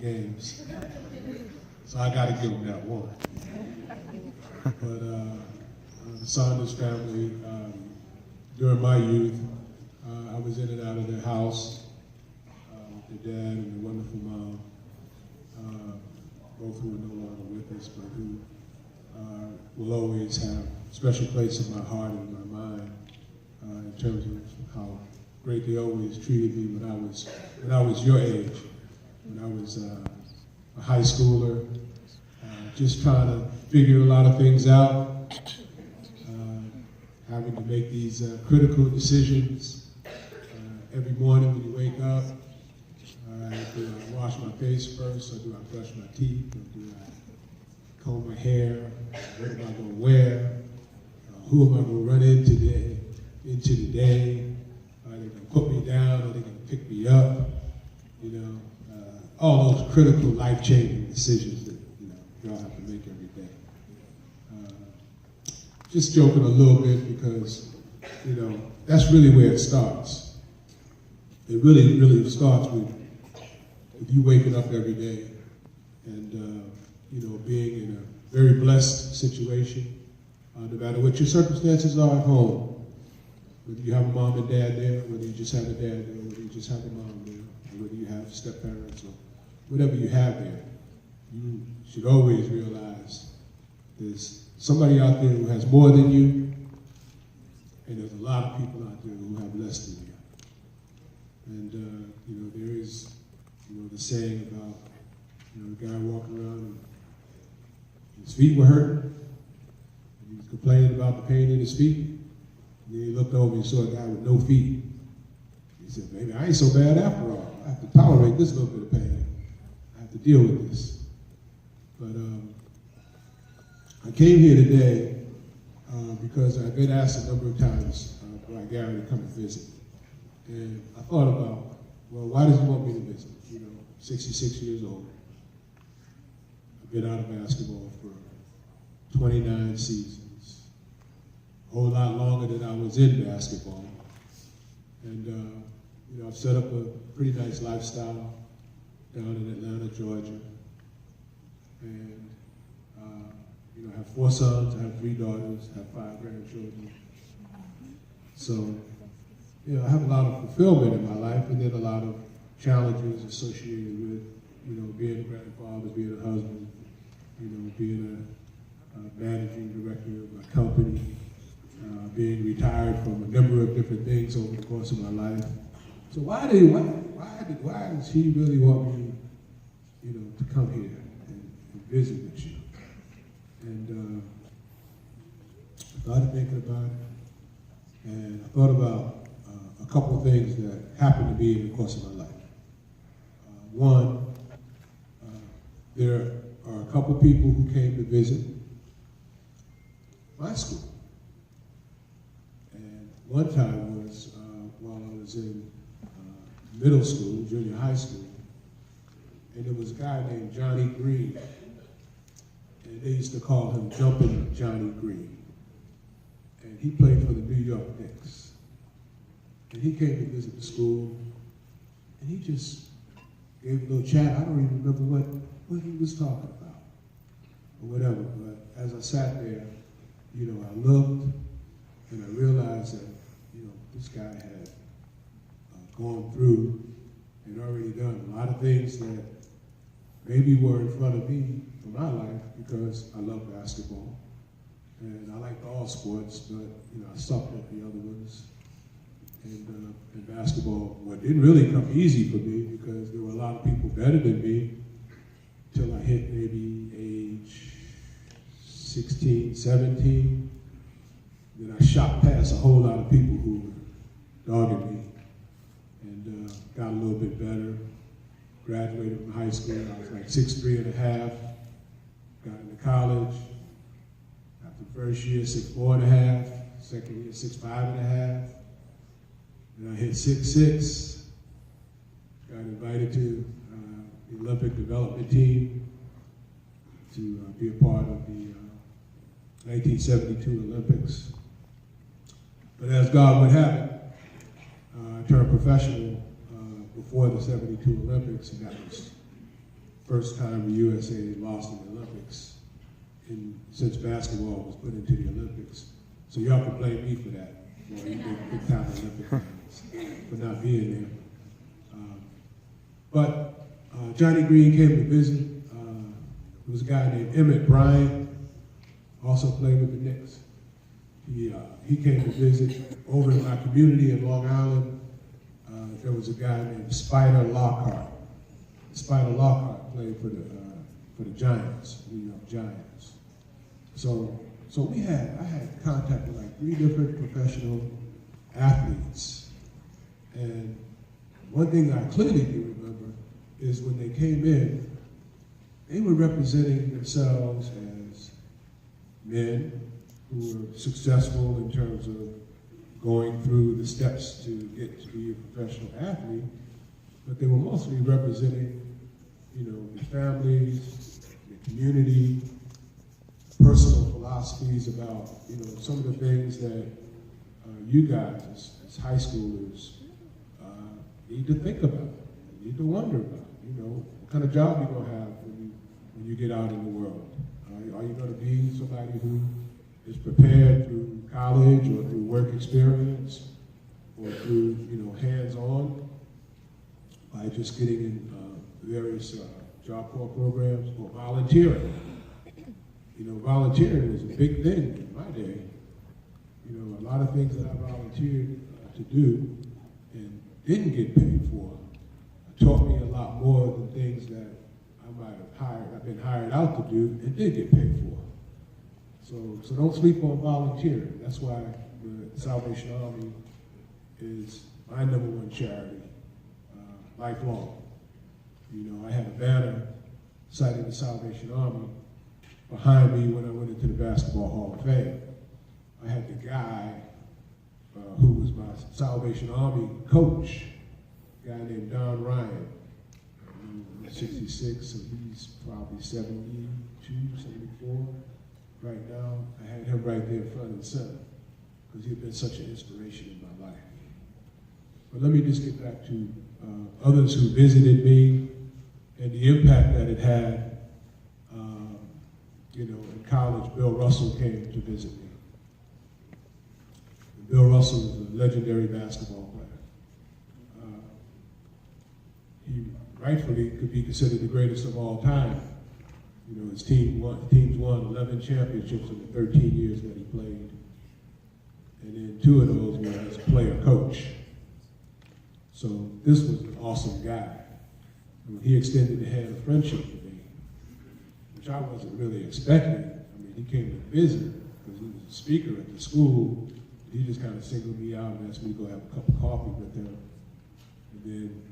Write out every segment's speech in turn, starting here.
games. So I got to give them that one. But the Saunders family, during my youth, I was in and out of their house with their dad and their wonderful mom, both who are no longer with us, but who will always have a special place in my heart and in my mind in terms of how great they always treated me when I was your age, when I was a high schooler, just trying to figure a lot of things out, having to make these critical decisions every morning when you wake up. Do I wash my face first, or do I brush my teeth, or do I comb my hair? What am I going to wear? Who am I going to run into the day? Are they going to put me down? Are they going to pick me up? You know, all those critical, life-changing decisions that y'all have to make every day. Just joking a little bit because that's really where it starts. It really starts with you waking up every day and being in a very blessed situation, no matter what your circumstances are at home. Whether you have a mom and dad there, whether you just have a dad there, whether you just have a mom there, or whether you have step-parents or whatever you have there, you should always realize there's somebody out there who has more than you, and there's a lot of people out there who have less than you. And there is the saying about the guy walking around and his feet were hurting, and he was complaining about the pain in his feet. And then he looked over and saw a guy with no feet. He said, "Maybe I ain't so bad after all. I have to tolerate this little bit of pain. I have to deal with this." But I came here today because I've been asked a number of times by Gary to come and visit. And I thought about, well, why does he want me to visit? 66 years old. I've been out of basketball for 29 seasons. A whole lot longer than I was in basketball. And I've set up a pretty nice lifestyle down in Atlanta, Georgia. And I have 4 sons, I have 3 daughters, I have 5 grandchildren. So, I have a lot of fulfillment in my life, and then a lot of challenges associated with, being a grandfather, being a husband, being a managing director of my company, being retired from a number of different things over the course of my life. So why does he really want me, to come here and visit with you? And I started thinking about it, and I thought about a couple of things that happened to me in the course of my life. One, there are a couple people who came to visit my school. And one time was while I was in middle school, junior high school, and there was a guy named Johnny Green. And they used to call him Jumpin' Johnny Green. And he played for the New York Knicks. And he came to visit the school, and he just gave a little chat. I don't even remember what he was talking about or whatever. But as I sat there, I looked and I realized that, this guy had gone through and already done a lot of things that maybe were in front of me for my life because I love basketball and I liked all sports, but I sucked at the other ones. And basketball, didn't really come easy for me because there were a lot of people better than me till I hit maybe age 16, 17. Then I shot past a whole lot of people who were dogging me and got a little bit better. Graduated from high school, I was like 6'3½". Got into college. After the first year, 6'4½". Second year, 6'5½". And I hit 6'6". Got invited to the Olympic development team to be a part of the 1972 Olympics. But as God would have it, I turned professional before the 72 Olympics, and that was first time the USA lost in the Olympics since basketball was put into the Olympics. So y'all can blame me for that. Well, you big time Olympic fans for not being there. But Johnny Green came to visit. There was a guy named Emmett Bryant, also played with the Knicks. He came to visit over in my community in Long Island. There was a guy named Spider Lockhart. Spider Lockhart played for the Giants, New York Giants. So I had contact with like 3 different professional athletes. And one thing I clearly do remember is when they came in, they were representing themselves as men who were successful in terms of going through the steps to get to be a professional athlete, but they were mostly representing, their families, their community, personal philosophies about, some of the things that you guys as high schoolers need to think about, need to wonder about. What kind of job you're gonna have when you get out in the world. Are you going to be somebody who is prepared through college or through work experience or through, hands-on by just getting in various job corps programs or volunteering? Volunteering was a big thing in my day. A lot of things that I volunteered to do and didn't get paid for taught me a lot more than things that I've been hired out to do and did get paid for. So don't sleep on volunteering. That's why the Salvation Army is my #1 charity, lifelong. I had a banner citing the Salvation Army behind me when I went into the Basketball Hall of Fame. I had the guy who was my Salvation Army coach, a guy named Don Ryan. 66, so he's probably 72, 74 right now. I had him right there front and center because he had been such an inspiration in my life. But let me just get back to others who visited me and the impact that it had. In college, Bill Russell came to visit me. And Bill Russell is a legendary basketball player. He rightfully could be considered the greatest of all time. His teams won 11 championships in the 13 years that he played. And then 2 of those were as a player coach. So this was an awesome guy. He extended the hand of friendship to me, which I wasn't really expecting. He came to visit because he was a speaker at the school. He just kind of singled me out and asked me to go have a cup of coffee with him. And then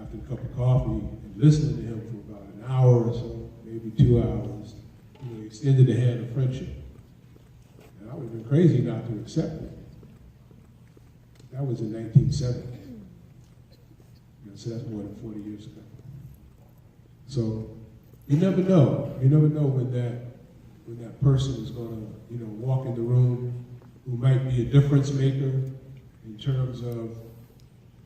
after a cup of coffee and listening to him for about an hour or so, maybe 2 hours, he extended the hand of friendship. And I would have been crazy not to accept it. That was in 1970. So that's more than 40 years ago. So you never know. You never know when that person is going to, walk in the room who might be a difference maker in terms of,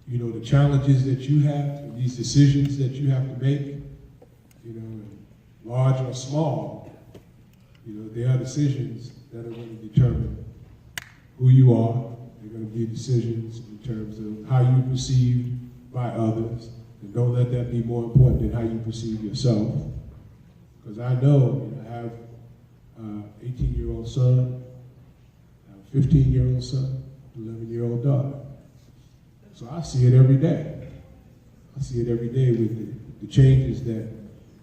the challenges that you have and these decisions that you have to make, large or small. There are decisions that are going to determine who you are. They're going to be decisions in terms of how you're perceived by others. And don't let that be more important than how you perceive yourself. Because I know, I have an 18-year-old son, I have a 15-year-old son, 11-year-old daughter. So I see it every day. I see it every day with the changes that,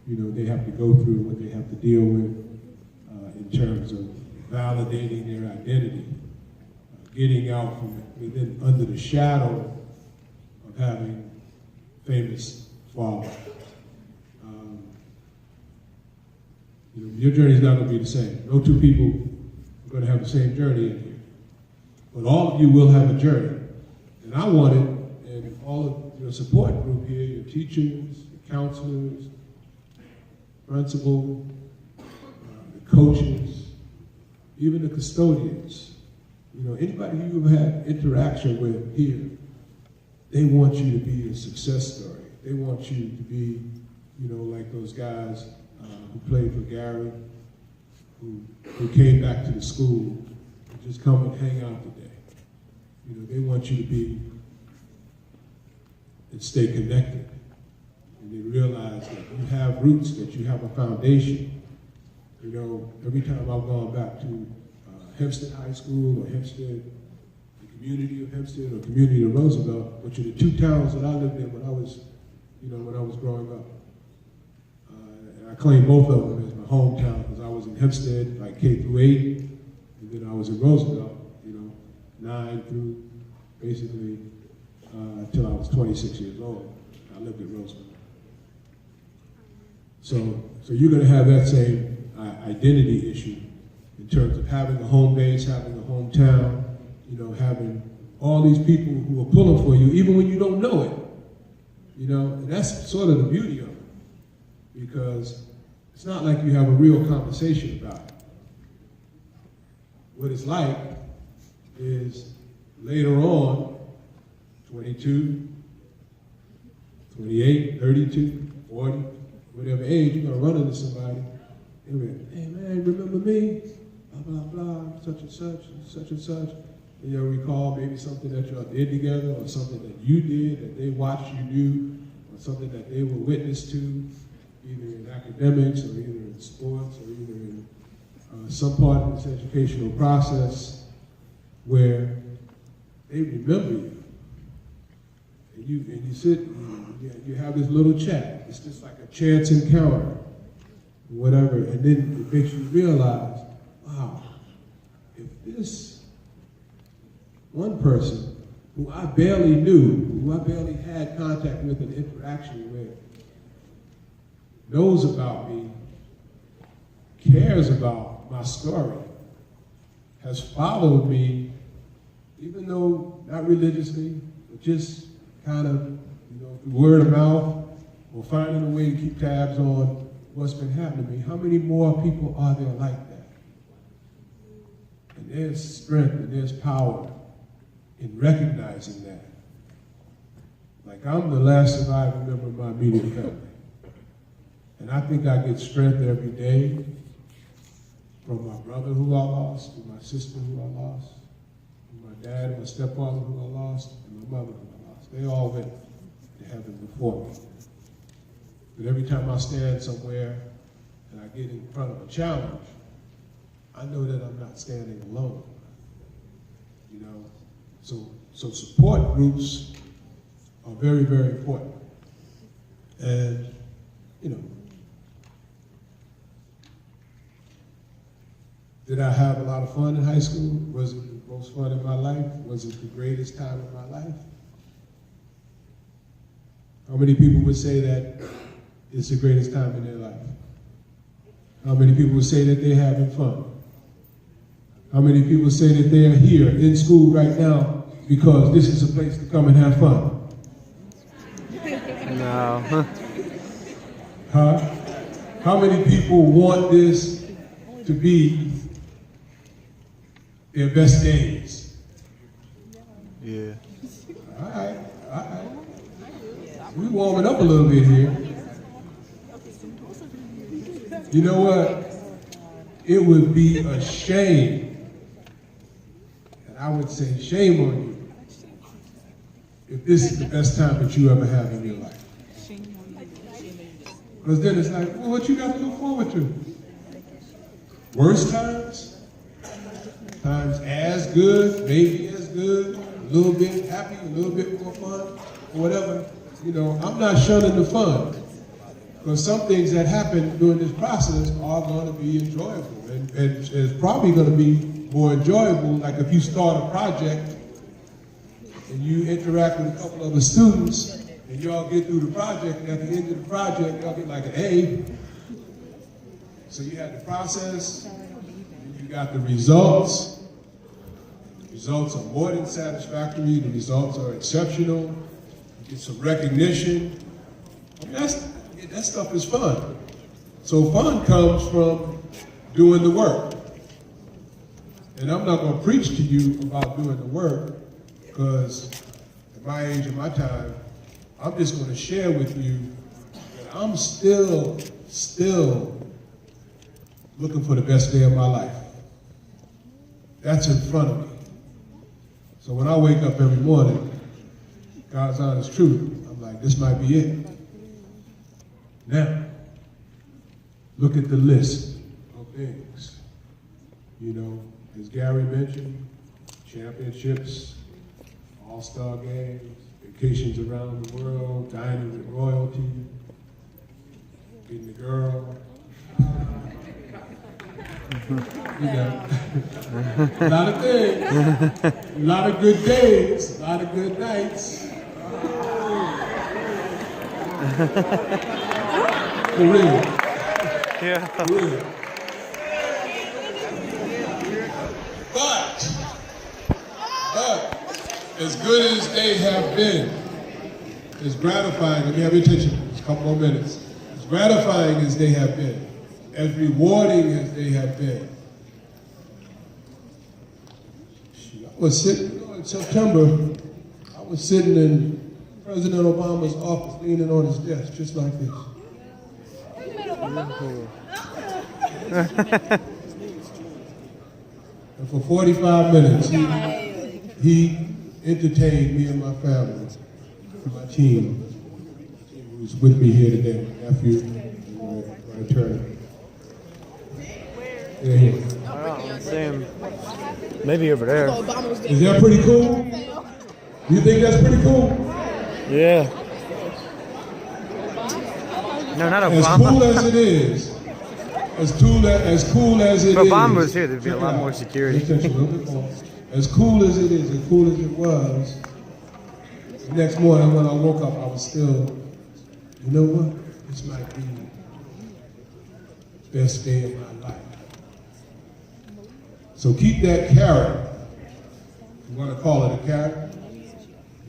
they have to go through, what they have to deal with in terms of validating their identity, getting out from within, under the shadow of having famous father. Your journey is not going to be the same. No 2 people are going to have the same journey in here. But all of you will have a journey. And I want it, and all of your support group here, your teachers, your counselors, principal, the coaches, even the custodians, anybody you've had interaction with here, they want you to be a success story. They want you to be you know, like those guys who played for Gary, who came back to the school, and just come and hang out today. You know, they want you to be and stay connected. And they realize that you have roots, that you have a foundation. You know, every time I've gone back to Hempstead High School or Hempstead, the community of Hempstead or community of Roosevelt, which are the two towns that I lived in when I was, you know, when I was growing up. And I claim both of them as my hometown because I was in Hempstead, like K through 8, and then I was in Roosevelt, you know, 9 through basically until I was 26 years old. I lived in Roosevelt. So you're going to have that same identity issue in terms of having a home base, having a hometown, you know, having all these people who are pulling for you, even when you don't know it. You know, and that's sort of the beauty of it, because it's not like you have a real conversation about it. What it's like is later on, 22, 28, 32, 40, whatever age, you're going to run into somebody and be like, hey man, remember me? Blah, blah, blah, such and such, and such and such. And you'll recall maybe something that y'all did together, or something that you did that they watched you do, or something that they were witness to, either in academics, or either in sports, or either in some part of this educational process where they remember you. And you sit, and you have this little chat. It's just like a chance encounter, whatever, and then it makes you realize, wow, if this one person who I barely knew, who I barely had contact with and interaction with, knows about me, cares about my story, has followed me, even though not religiously, but just kind of, you know, through word of mouth, or finding a way to keep tabs on what's been happening to me. How many more people are there like that? And there's strength and there's power in recognizing that. Like, I'm the last surviving member of my immediate family. And I think I get strength every day from my brother who I lost, from my sister who I lost, from my dad and my stepfather who I lost, and my mother who I lost. They all went to heaven before me. But every time I stand somewhere and I get in front of a challenge, I know that I'm not standing alone. You know, so support groups are very, very important. And, you know, did I have a lot of fun in high school? Was it the most fun in my life? Was it the greatest time of my life? How many people would say that it's the greatest time in their life? How many people would say that they're having fun? How many people say that they are here in school right now because this is a place to come and have fun? No. Huh? How many people want this to be their best days? Yeah. All right. We're warming up a little bit here. You know what? It would be a shame, and I would say shame on you, if this is the best time that you ever have in your life. Because then it's like, well, what you got to look forward to? Worst times? Times as good, maybe as good, a little bit happy, a little bit more fun, or whatever. You know, I'm not shunning the fun. Because some things that happen during this process are going to be enjoyable. And it's probably going to be more enjoyable, like if you start a project and you interact with a couple of the students and y'all get through the project, and at the end of the project, y'all get like an A. So you had the process, and you got the results. The results are more than satisfactory. The results are exceptional. You get some recognition. I mean, that stuff is fun. So fun comes from doing the work. And I'm not going to preach to you about doing the work, because at my age and my time, I'm just going to share with you that I'm still looking for the best day of my life. That's in front of me. So when I wake up every morning, God's honest truth, I'm like, this might be it. Now, look at the list of things. You know, as Gary mentioned, championships, all-star games, vacations around the world, dining with royalty, getting the girl. You know, a lot of things, a lot of good days, a lot of good nights. For real. Yeah. For real. But, as good as they have been, as gratifying, let me have your attention, just a couple more minutes. As gratifying as they have been, as rewarding as they have been. I was sitting, in September, I was sitting in President Obama's office, leaning on his desk, just like this. And for 45 minutes, he entertained me and my family, my team who's with me here today, my nephew, my attorney. They're here. Wow, same. Maybe over there. Is that pretty cool? You think that's pretty cool? Yeah. No, not As Obama. cool as it is, as cool as it is. If Obama was here, there'd be a lot more security. Attention, a little bit more. As cool as it is, as cool as it was, the next morning when I woke up, I was still, you know what? This might be the best day of my life. So keep that carrot. You want to call it a carrot?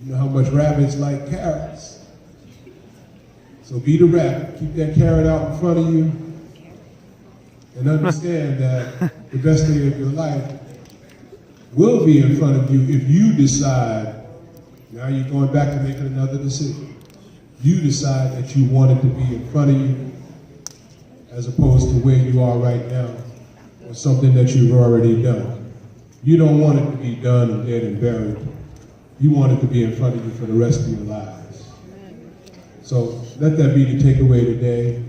You know how much rabbits like carrots. So be the rabbit. Keep that carrot out in front of you and understand that the best day of your life will be in front of you if you decide, now you're going back to making another decision. You decide that you want it to be in front of you as opposed to where you are right now or something that you've already done. You don't want it to be done and dead and buried. You want it to be in front of you for the rest of your lives. So let that be the takeaway today.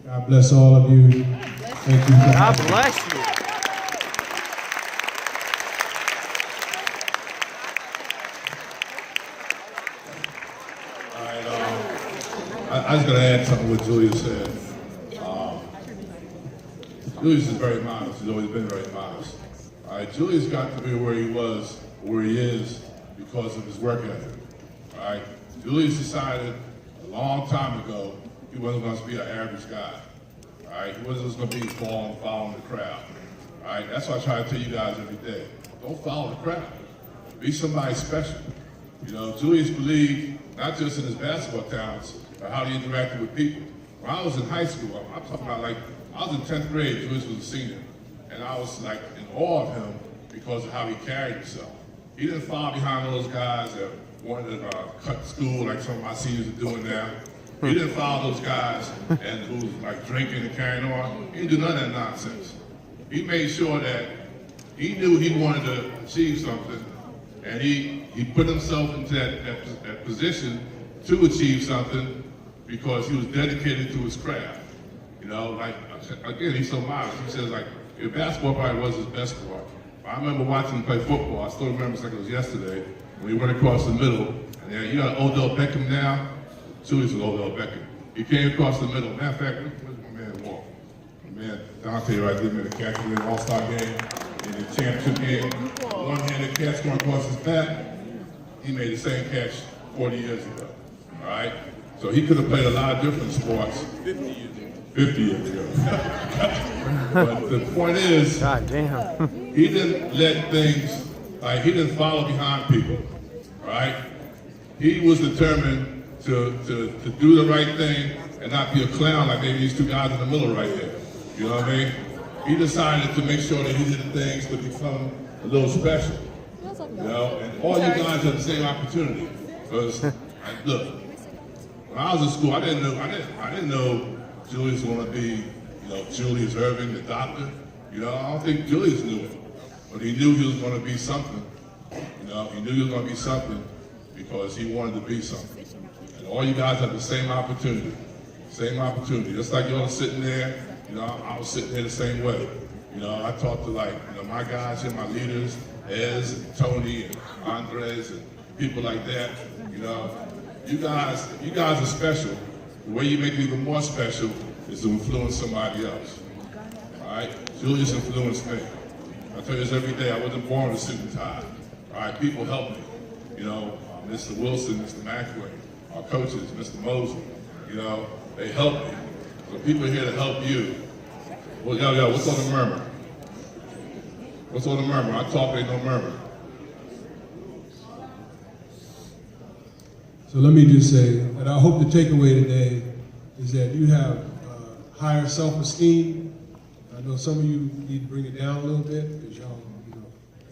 God bless all of you. Thank you. God bless you. All right, I was going to add something what Julius said. Julius is very modest. He's always been very modest. All right, Julius got to be where he was, where he is, because of his work ethic. All right, Julius decided a long time ago he wasn't going to be an average guy. All right, he wasn't just going to be following the crowd. All right, that's why I try to tell you guys every day: don't follow the crowd. Be somebody special. You know, Julius believed not just in his basketball talents, but how he interacted with people. When I was in high school, I'm talking about like, I was in 10th grade, Julius was a senior, and I was like in awe of him because of how he carried himself. He didn't follow behind those guys that wanted to cut school like some of my seniors are doing now. He didn't follow those guys and who was like drinking and carrying on. He didn't do none of that nonsense. He made sure that he knew he wanted to achieve something, and he put himself into that position to achieve something because he was dedicated to his craft. You know, like, again, he's so modest. He says, like, if basketball probably was his best sport. I remember watching him play football. I still remember it's like it was yesterday when he went across the middle. And then you got Odell Beckham now. Julius was Odell Beckham. He came across the middle. Matter of fact, where's my man Walk? My man Dante right there made a catch in the All-Star game, in the championship game. One-handed catch going across his back. He made the same catch 40 years ago. All right? So he could have played a lot of different sports 50 years ago. But the point is, God damn. he didn't let things, like he didn't follow behind people, right? He was determined to do the right thing and not be a clown like maybe these two guys in the middle right there. You know what I mean? He decided to make sure that he did things to become a little special. You know, and all you guys have the same opportunity. Because, look, when when I was in school, I didn't know Julius was going to be, Julius Erving, the doctor. I don't think Julius knew it, but he knew he was going to be something. He knew he was going to be something because he wanted to be something. And all you guys have the same opportunity. Same opportunity. Just like y'all sitting there, I was sitting there the same way. I talked to my guys here, my leaders, Ez and Tony and Andres and people like that. You guys are special. The way you make it even more special is to influence somebody else. All right? Julius influenced me. I tell you this every day. I wasn't born with a suit and tie. All right? People help me. Mr. Wilson, Mr. Macklin, our coaches, Mr. Mosley. They help me. So people are here to help you. Well, what's on the murmur? What's on the murmur? I talk, ain't no murmur. So let me just say that I hope the takeaway today is that you have higher self-esteem. I know some of you need to bring it down a little bit because y'all,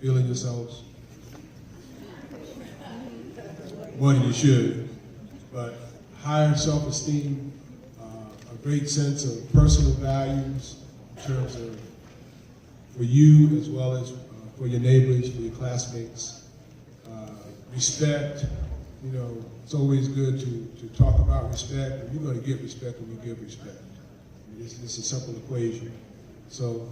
feeling yourselves more than you should. But higher self-esteem, a great sense of personal values in terms of for you as well as for your neighbors, for your classmates. Respect, it's always good to talk about respect. And you're going to get respect when you give respect. It's a simple equation. So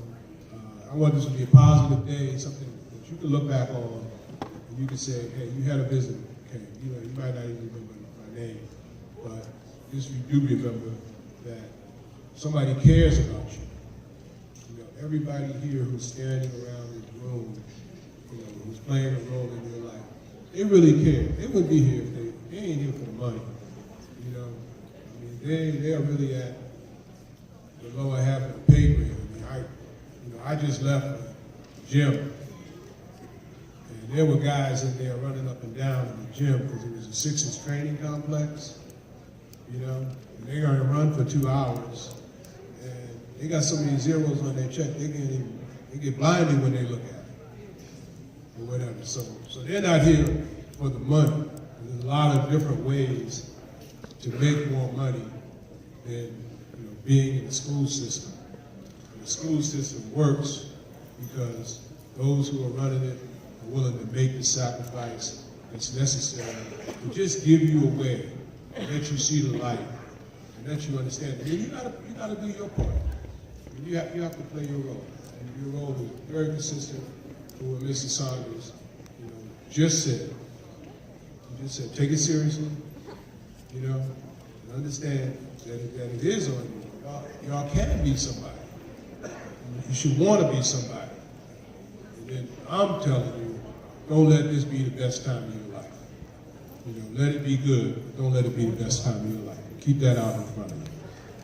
I want this to be a positive day, something that you can look back on and you can say, hey, you had a visit. Okay, you might not even remember my name, but just you do remember that somebody cares about you. Everybody here who's standing around this room, who's playing a role in your life, they really care. They wouldn't be here if they ain't here for the money. They are really at the lower half of the pay grade. I just left the gym, and there were guys in there running up and down in the gym because it was a Sixers training complex. And they're going to run for 2 hours. They got so many zeros on their check, they get blinded when they look at it, or whatever. So they're not here for the money. There's a lot of different ways to make more money than being in the school system. And the school system works because those who are running it are willing to make the sacrifice that's necessary to just give you a way, and let you see the light, and let you understand. And you gotta do your part. You have to play your role, and your role is very consistent to what Mr. Saunders, just said. He just said, take it seriously, and understand that it is on you. Y'all can be somebody. You should want to be somebody. And then I'm telling you, don't let this be the best time of your life. Let it be good, but don't let it be the best time of your life. Keep that out in front of you.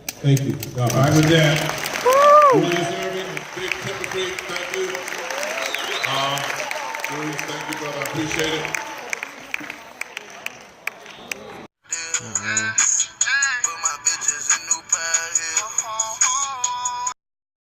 Thank you. God bless. All right, with that. Julius Erving, Big Timber Creek, thank you. Julius, thank you, brother. I appreciate it.